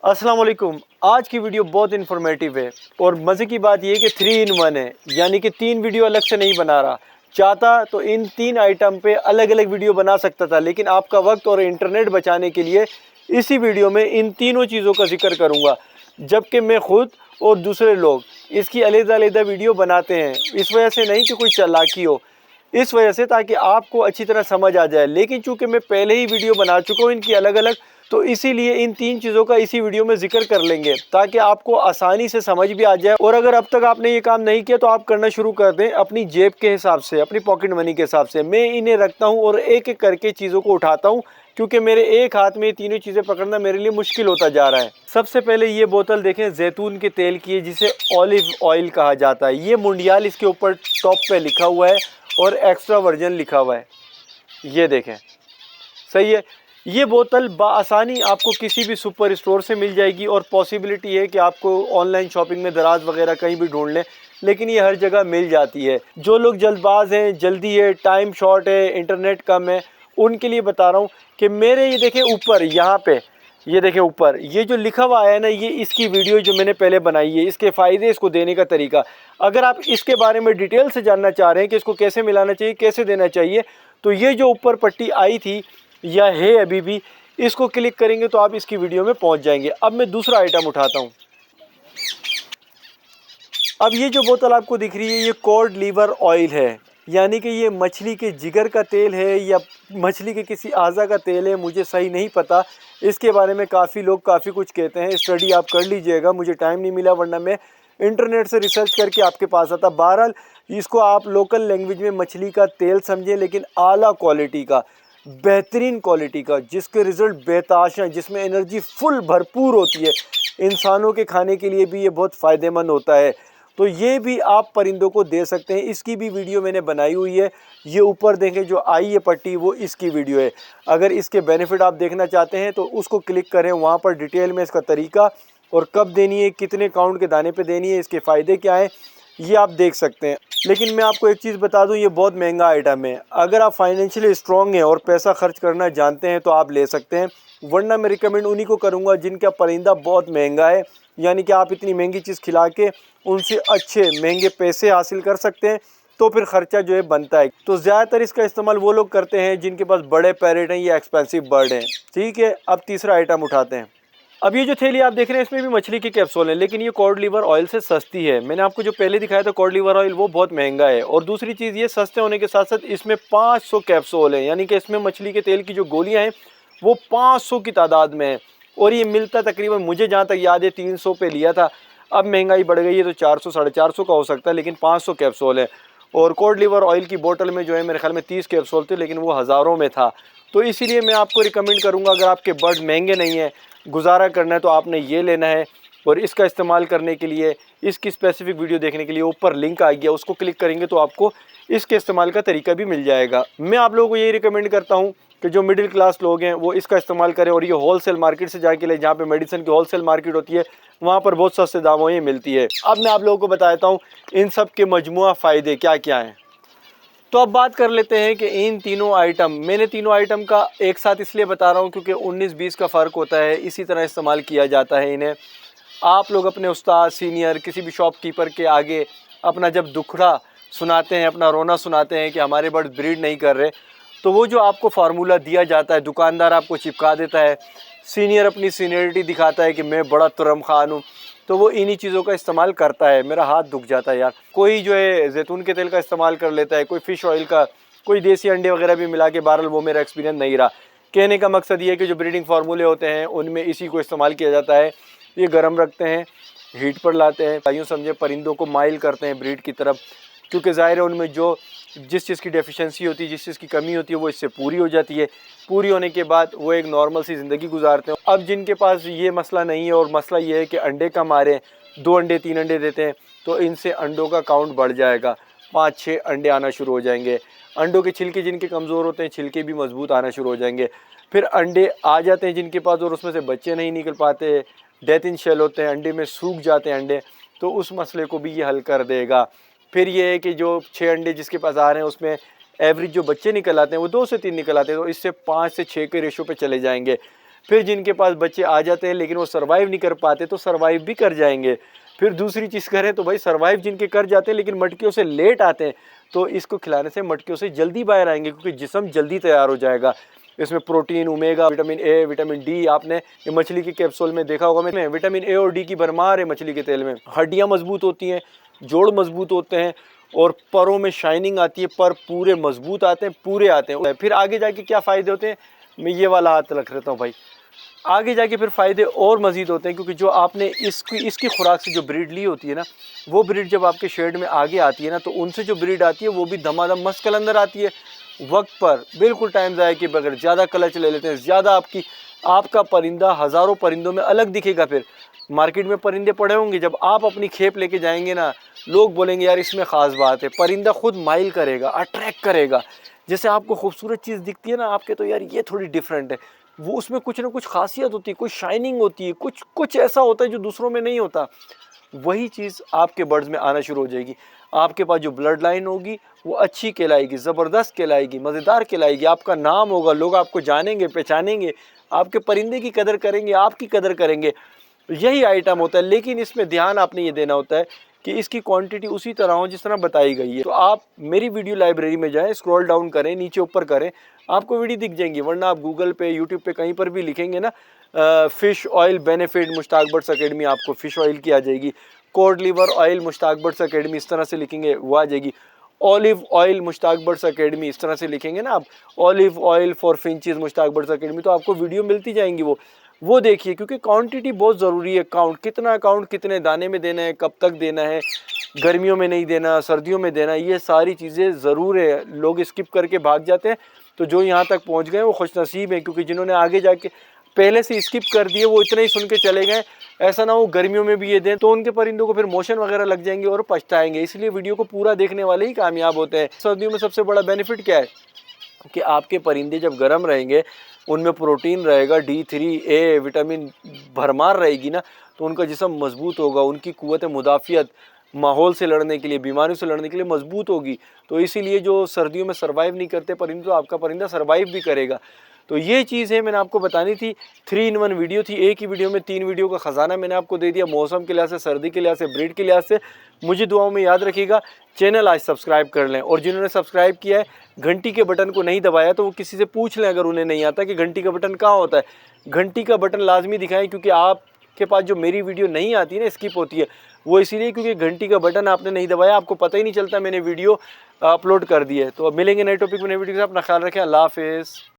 अस्सलाम वालेकुम। आज की वीडियो बहुत इन्फॉर्मेटिव है और मज़े की बात यह है कि 3 इन 1 है, यानी कि 3 वीडियो अलग से नहीं बना रहा। चाहता तो इन 3 आइटम पे अलग अलग वीडियो बना सकता था, लेकिन आपका वक्त और इंटरनेट बचाने के लिए इसी वीडियो में इन तीनों चीज़ों का जिक्र करूँगा, जबकि मैं खुद और दूसरे लोग इसकी अलग-अलग वीडियो बनाते हैं। इस वजह से नहीं कि कोई चालाकी हो, इस वजह से ताकि आपको अच्छी तरह समझ आ जाए। लेकिन चूंकि मैं पहले ही वीडियो बना चुका हूँ इनकी अलग अलग, तो इसीलिए इन 3 चीज़ों का इसी वीडियो में जिक्र कर लेंगे ताकि आपको आसानी से समझ भी आ जाए। और अगर अब तक आपने ये काम नहीं किया तो आप करना शुरू कर दें अपनी जेब के हिसाब से, अपनी पॉकेट मनी के हिसाब से। मैं इन्हें रखता हूँ और एक एक करके चीज़ों को उठाता हूँ, क्योंकि मेरे एक हाथ में ये तीनों चीज़ें पकड़ना मेरे लिए मुश्किल होता जा रहा है। सबसे पहले ये बोतल देखें, जैतून के तेल की है, जिसे ऑलिव ऑयल कहा जाता है। ये मुंडियाल इसके ऊपर टॉप पे लिखा हुआ है और एक्स्ट्रा वर्जन लिखा हुआ है, ये देखें। सही है। ये बोतल बआसानी आपको किसी भी सुपर स्टोर से मिल जाएगी और पॉसिबिलिटी है कि आपको ऑनलाइन शॉपिंग में दराज वगैरह कहीं भी ढूंढ लें, लेकिन ये हर जगह मिल जाती है। जो लोग जल्दबाज हैं, जल्दी है, टाइम शॉर्ट है, इंटरनेट कम है, उनके लिए बता रहा हूँ कि मेरे ये देखें ऊपर यहाँ पे, ये देखें ऊपर ये जो लिखा हुआ है ना, ये इसकी वीडियो जो मैंने पहले बनाई है, इसके फ़ायदे, इसको देने का तरीका। अगर आप इसके बारे में डिटेल से जानना चाह रहे हैं कि इसको कैसे मिलाना चाहिए, कैसे देना चाहिए, तो ये जो ऊपर पट्टी आई थी या है अभी भी, इसको क्लिक करेंगे तो आप इसकी वीडियो में पहुंच जाएंगे। अब मैं दूसरा आइटम उठाता हूं। अब ये जो बोतल आपको दिख रही है, ये कॉड लीवर ऑयल है, यानी कि ये मछली के जिगर का तेल है या मछली के किसी आज़ा का तेल है, मुझे सही नहीं पता। इसके बारे में काफ़ी लोग काफ़ी कुछ कहते हैं, स्टडी आप कर लीजिएगा। मुझे टाइम नहीं मिला, वरना मैं इंटरनेट से रिसर्च करके आपके पास आता। बहरहाल इसको आप लोकल लैंग्वेज में मछली का तेल समझें, लेकिन आला क्वालिटी का, बेहतरीन क्वालिटी का, जिसके रिज़ल्ट बेताश हैं, जिसमें एनर्जी फुल भरपूर होती है। इंसानों के खाने के लिए भी ये बहुत फ़ायदेमंद होता है, तो ये भी आप परिंदों को दे सकते हैं। इसकी भी वीडियो मैंने बनाई हुई है। ये ऊपर देखें जो आई है पट्टी, वो इसकी वीडियो है। अगर इसके बेनिफिट आप देखना चाहते हैं तो उसको क्लिक करें, वहाँ पर डिटेल में इसका तरीका और कब देनी है, कितने काउंट के दाने पे देनी है, इसके फ़ायदे क्या हैं, ये आप देख सकते हैं। लेकिन मैं आपको एक चीज़ बता दूं, ये बहुत महंगा आइटम है। अगर आप फाइनेंशियली स्ट्रॉन्ग हैं और पैसा खर्च करना जानते हैं तो आप ले सकते हैं, वरना मैं रिकमेंड उन्हीं को करूंगा जिनका परिंदा बहुत महंगा है, यानी कि आप इतनी महंगी चीज़ खिला के उनसे अच्छे महंगे पैसे हासिल कर सकते हैं, तो फिर ख़र्चा जो है बनता है। तो ज़्यादातर इसका इस्तेमाल वो लोग करते हैं जिनके पास बड़े पैरेट हैं या एक्सपेंसिव बर्ड हैं। ठीक है, अब तीसरा आइटम उठाते हैं। अब ये जो थैली आप देख रहे हैं, इसमें भी मछली की कैप्सूल है, लेकिन ये कॉड लीवर ऑयल से सस्ती है। मैंने आपको जो पहले दिखाया था कॉड लीवर ऑयल, वो बहुत महंगा है। और दूसरी चीज़, ये सस्ते होने के साथ साथ इसमें 500 कैप्सूल है, यानी कि इसमें मछली के तेल की जो गोलियां हैं वो 500 की तादाद में है। और ये मिलता तकरीबन, मुझे जहाँ तक याद है, 300 पे लिया था। अब महंगाई बढ़ गई है तो 400 450 का हो सकता है, लेकिन 500 कैप्सूल है। और कॉड लीवर ऑयल की बोतल में जो है मेरे ख्याल में 30 कैप्सूल थे, लेकिन वो हज़ारों में था। तो इसीलिए मैं आपको रिकमेंड करूँगा, अगर आपके बर्ड महंगे नहीं हैं, गुजारा करना है, तो आपने ये लेना है। और इसका इस्तेमाल करने के लिए, इसकी स्पेसिफिक वीडियो देखने के लिए ऊपर लिंक आ गया, उसको क्लिक करेंगे तो आपको इसके इस्तेमाल का तरीका भी मिल जाएगा। मैं आप लोगों को यही रिकमेंड करता हूँ कि जो मिडिल क्लास लोग हैं वो इसका इस्तेमाल करें, और ये होलसेल मार्केट से जाके ले, जहाँ पे मेडिसिन की होलसेल मार्केट होती है, वहाँ पर बहुत सस्ते दामों में मिलती है। अब मैं आप लोगों को बताता हूँ इन सब के मजमुआ फ़ायदे क्या क्या हैं। तो अब बात कर लेते हैं कि इन तीनों आइटम, मैंने तीनों आइटम का एक साथ इसलिए बता रहा हूँ क्योंकि 19-20 का फ़र्क होता है, इसी तरह इस्तेमाल किया जाता है इन्हें। आप लोग अपने उस्ताद, सीनियर, किसी भी शॉपकीपर के आगे अपना जब दुखड़ा सुनाते हैं, अपना रोना सुनाते हैं कि हमारे बर्ड ब्रीड नहीं कर रहे, तो वो जो आपको फार्मूला दिया जाता है, दुकानदार आपको चिपका देता है, सीनियर अपनी सीनियरिटी दिखाता है कि मैं बड़ा तुरम खान हूँ, तो वो इन्हीं चीज़ों का इस्तेमाल करता है। मेरा हाथ दुख जाता है यार। कोई जो है जैतून के तेल का इस्तेमाल कर लेता है, कोई फ़िश ऑयल का, कोई देसी अंडे वगैरह भी मिला के। बहरहाल वो मेरा एक्सपीरियंस नहीं रहा। कहने का मकसद ये है कि जो ब्रीडिंग फार्मूले होते हैं उनमें इसी को इस्तेमाल किया जाता है। ये गर्म रखते हैं, हीट पर लाते हैं, यूँ समझे परिंदों को माइल करते हैं ब्रीड की तरफ, क्योंकि ज़ाहिर है उनमें जो जिस चीज़ की डेफिशिएंसी होती है, जिस चीज़ की कमी होती है, वो इससे पूरी हो जाती है। पूरी होने के बाद वो एक नॉर्मल सी ज़िंदगी गुजारते हैं। अब जिनके पास ये मसला नहीं है और मसला ये है कि अंडे कम आ रहे हैं, 2 अंडे 3 अंडे देते हैं, तो इनसे अंडों का काउंट बढ़ जाएगा, 5-6 अंडे आना शुरू हो जाएंगे। अंडों के छिलके जिनके कमज़ोर होते हैं, छिलके भी मजबूत आना शुरू हो जाएंगे। फिर अंडे आ जाते हैं जिनके पास और उसमें से बच्चे नहीं निकल पाते, डेथ इन शेल होते हैं, अंडे में सूख जाते हैं अंडे, तो उस मसले को भी ये हल कर देगा। फिर ये है कि जो 6 अंडे जिसके पास आ रहे हैं उसमें एवरेज जो बच्चे निकल आते हैं वो 2 से 3 निकल आते हैं, तो इससे 5 से 6 के रेशो पे चले जाएंगे। फिर जिनके पास बच्चे आ जाते हैं लेकिन वो सर्वाइव नहीं कर पाते तो सर्वाइव भी कर जाएंगे। फिर दूसरी चीज़ करें तो भाई सर्वाइव जिनके कर जाते हैं लेकिन मटकियों से लेट आते हैं, तो इसको खिलाने से मटकियों से जल्दी बाहर आएंगे क्योंकि जिस्म जल्दी तैयार हो जाएगा। इसमें protein, omega, vitamin A, vitamin D, आपने ये मछली की कैप्सूल में देखा होगा, में विटामिन ए और डी की भरमार है मछली के तेल में। हड्डियाँ मजबूत होती हैं, जोड़ मजबूत होते हैं और परों में शाइनिंग आती है, पर पूरे मजबूत आते हैं, पूरे आते हैं। फिर आगे जाके क्या फ़ायदे होते हैं, मैं ये वाला हाथ रख लेता हूँ भाई। आगे जाके फिर फ़ायदे और मज़ीद होते हैं क्योंकि जो आपने इसकी खुराक से जो ब्रीड ली होती है ना, वो ब्रीड जब आपके शेड में आगे आती है ना, तो उनसे जो ब्रीड आती है वो भी धमाधम मस्कल अंदर आती है, वक्त पर, बिल्कुल टाइम ज़ाया के बगैर। ज़्यादा क्लच ले लेते हैं, ज़्यादा आपका परिंदा हज़ारों परिंदों में अलग दिखेगा। फिर मार्केट में परिंदे पड़े होंगे, जब आप अपनी खेप लेके जाएंगे ना, लोग बोलेंगे यार इसमें ख़ास बात है। परिंदा खुद माइल करेगा, अट्रैक्ट करेगा। जैसे आपको खूबसूरत चीज़ दिखती है ना आपके, तो यार ये थोड़ी डिफरेंट है, वो उसमें कुछ ना कुछ खासियत होती है, कुछ शाइनिंग होती है, कुछ ऐसा होता है जो दूसरों में नहीं होता। वही चीज़ आपके बर्ड्स में आना शुरू हो जाएगी। आपके पास जो ब्लड लाइन होगी वो अच्छी कहलाएगी, ज़बरदस्त कहलाएगी, मज़ेदार कहलाएगी, आपका नाम होगा, लोग आपको जानेंगे, पहचानेंगे, आपके परिंदे की कदर करेंगे, आपकी कदर करेंगे। यही आइटम होता है। लेकिन इसमें ध्यान आपने ये देना होता है कि इसकी क्वांटिटी उसी तरह हो जिस तरह बताई गई है। तो आप मेरी वीडियो लाइब्रेरी में जाएं, स्क्रॉल डाउन करें, नीचे ऊपर करें, आपको वीडियो दिख जाएंगी। वरना आप गूगल पे, यूट्यूब पे कहीं पर भी लिखेंगे ना fish oil benefit Mushtaq birds academy, आपको फ़िश ऑयल की आ जाएगी। Cod liver oil Mushtaq birds academy, इस तरह से लिखेंगे वो आ जाएगी। Olive oil Mushtaq birds academy, इस तरह से लिखेंगे ना आप, olive oil for finches Mushtaq birds academy, तो आपको वीडियो मिलती जाएंगी। वो देखिए, क्योंकि क्वांटिटी बहुत ज़रूरी है। काउंट कितने दाने में देना है, कब तक देना है, गर्मियों में नहीं देना, सर्दियों में देना, ये सारी चीज़ें ज़रूर है। लोग स्किप करके भाग जाते हैं। तो जो यहाँ तक पहुँच गए वो खुशनसीब हैं, क्योंकि जिन्होंने आगे जाके पहले से स्किप कर दिए वो इतना ही सुन के चले गए। ऐसा ना हो गर्मियों में भी ये दें तो उनके परिंदों को फिर मोशन वगैरह लग जाएंगे और पछताएंगे। इसलिए वीडियो को पूरा देखने वाले ही कामयाब होते हैं। सर्दियों में सबसे बड़ा बेनिफिट क्या है कि आपके परिंदे जब गर्म रहेंगे, उनमें प्रोटीन रहेगा, D3A विटामिन भरमार रहेगी ना, तो उनका जिस्म मजबूत होगा, उनकी कुव्वत मुदाफ़ियत माहौल से लड़ने के लिए, बीमारियों से लड़ने के लिए मजबूत होगी। तो इसीलिए जो सर्दियों में सर्वाइव नहीं करते परिंदे, तो आपका परिंदा सर्वाइव भी करेगा। तो ये चीज़ है, मैंने आपको बतानी थी। 3 in 1 वीडियो थी। एक ही वीडियो में 3 वीडियो का ख़जाना मैंने आपको दे दिया, मौसम के लिहाज से, सर्दी के लिहाज से, ब्रीड के लिहाज से। मुझे दुआओं में याद रखिएगा। चैनल आज सब्सक्राइब कर लें, और जिन्होंने सब्सक्राइब किया है घंटी के बटन को नहीं दबाया तो वो किसी से पूछ लें, अगर उन्हें नहीं आता, कि घंटी का बटन कहाँ होता है। घंटी का बटन लाजमी दिखाएं, क्योंकि आपके पास जो मेरी वीडियो नहीं आती ना, स्किप होती है, वो इसीलिए क्योंकि घंटी का बटन आपने नहीं दबाया, आपको पता ही नहीं चलता मैंने वीडियो अपलोड कर दी है। तो अब मिलेंगे नए टॉपिक में, नई वीडियो के साथ। अपना ख्याल रखें। अल्लाह हाफ़िज़।